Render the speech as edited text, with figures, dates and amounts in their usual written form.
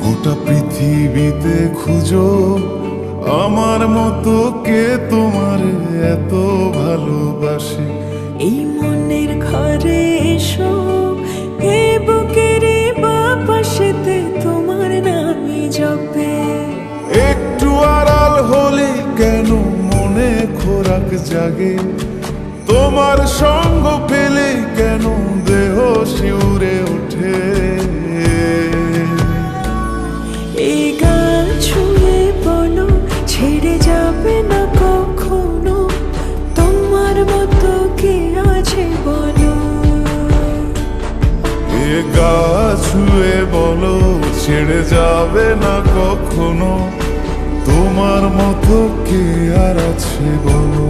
গোটা পৃথিবীতে খুঁজো আমার মতো কে তোমার এত ভালোবাসে। এই মনের ঘরে এসো, এ বুকের বাপাশেতে তোমার নামই জপে। একটু আড়াল হলে কেন মনে খোরাক জাগে, তোমার সঙ্গ পেলে কেন দেহ শিউরে ওঠে। এই গান ছুঁয়ে বলো ছেড়ে যাবে না কখনো, তোমার মতো কে আছে বলো। এ গা ছুঁয়ে বলো ছেড়ে যাবে না কখনো, তোমার মতো কে আর আছে বলো।